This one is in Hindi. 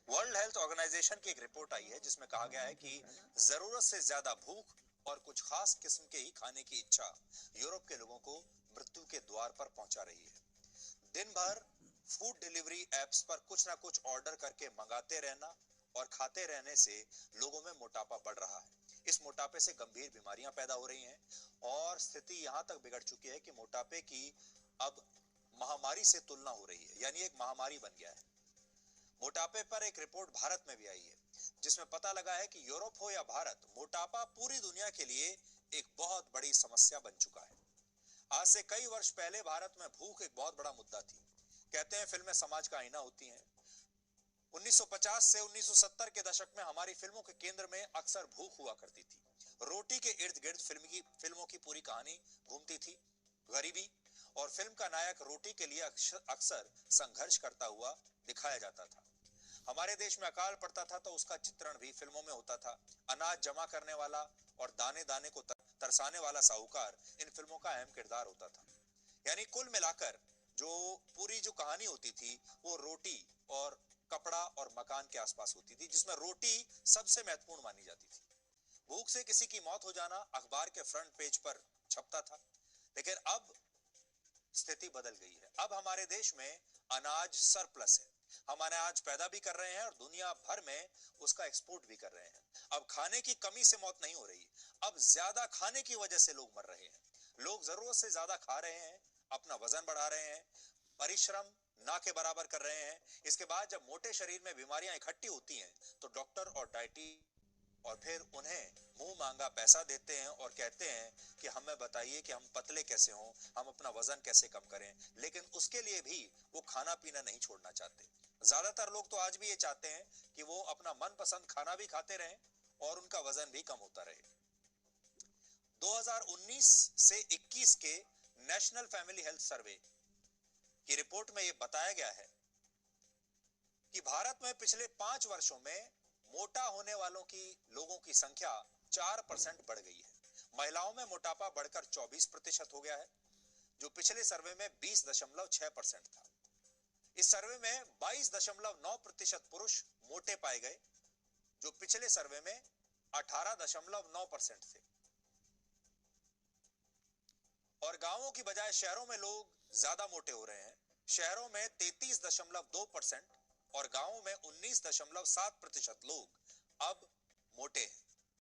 वर्ल्ड हेल्थ ऑर्गेनाइजेशन की एक रिपोर्ट आई है जिसमें कहा गया है कि जरूरत से ज्यादा भूख और कुछ खास किस्म के ही खाने की इच्छा यूरोप के लोगों को मृत्यु के द्वार पर पहुंचा रही है। दिन भर फूड डिलीवरी एप्स पर कुछ ना कुछ ऑर्डर करके मंगाते रहना और खाते रहने से लोगों में मोटापा बढ़ रहा है। इस मोटापे से गंभीर बीमारियां पैदा हो रही हैं और स्थिति यहां तक बिगड़ चुकी है कि मोटापे की अब महामारी से तुलना हो रही है, यानी एक महामारी बन गया है। मोटापे पर एक रिपोर्ट भारत में भी आई है जिसमें पता लगा है कि यूरोप हो या भारत, मोटापा पूरी दुनिया के लिए एक बहुत बड़ी समस्या बन चुका है। आज से कई वर्ष पहले भारत में भूख एक बहुत बड़ा मुद्दा थी। कहते हैं फिल्में समाज का आईना होती हैं। 1950 से 1970 के दशक में हमारी फिल्मों के केंद्र में अक्सर भूख हुआ करती थी। रोटी के इर्द गिर्द फिल्मों की पूरी कहानी घूमती थी। गरीबी और फिल्म का नायक रोटी के लिए अक्सर संघर्ष करता हुआ दिखाया जाता था। हमारे देश में अकाल पड़ता था तो उसका चित्रण भी फिल्मों में होता था। अनाज जमा करने वाला और दाने दाने को तरसाने वाला साहूकार इन फिल्मों का अहम किरदार होता था। यानी कुल मिलाकर जो पूरी जो कहानी होती थी वो रोटी और कपड़ा और मकान के आसपास होती थी, जिसमें रोटी सबसे महत्वपूर्ण मानी जाती थी। भूख से किसी की मौत हो जाना अखबार के फ्रंट पेज पर छपता था। लेकिन अब स्थिति बदल गई है। अब हमारे देश में अनाज सरप्लस है। हम अनाज पैदा भी कर रहे हैं और दुनिया भर में उसका एक्सपोर्ट भी कर रहे हैं। अब खाने की कमी से मौत नहीं हो रही, अब ज्यादा खाने की वजह से लोग मर रहे हैं। लोग जरूरत से ज्यादा खा रहे हैं, अपना वजन बढ़ा रहे हैं, परिश्रम ना के बराबर कर रहे हैं। इसके बाद जब मोटे शरीर में बीमारियां इकट्ठी होती हैं तो डॉक्टर और डाइटी और फिर उन्हें मुंह मांगा पैसा देते हैं और कहते हैं कि हमें बताइए कि हम पतले कैसे हों, हम अपना वजन कैसे कम करें। लेकिन उसके लिए भी वो खाना पीना नहीं छोड़ना चाहते। ज्यादातर लोग तो आज भी ये चाहते हैं कि वो अपना मनपसंद खाना भी खाते रहें और उनका वजन भी कम होता रहे। 2019 से 21 के नेशनल फैमिली हेल्थ सर्वे की रिपोर्ट में यह बताया गया है कि भारत में पिछले 5 वर्षों में मोटा होने वालों की लोगों की संख्या 4% बढ़ गई है। महिलाओं में मोटापा बढ़कर 24% हो गया है, जो पिछले सर्वे में 20.6% था। इस सर्वे में 22.9% पुरुष मोटे पाए गए, जो पिछले सर्वे में 18.9% थे। और गांवों की बजाय शहरों में लोग ज्यादा मोटे हो रहे हैं। शहरों में 33.2% और गांवों में 19.7% लोग अब मोटे हैं।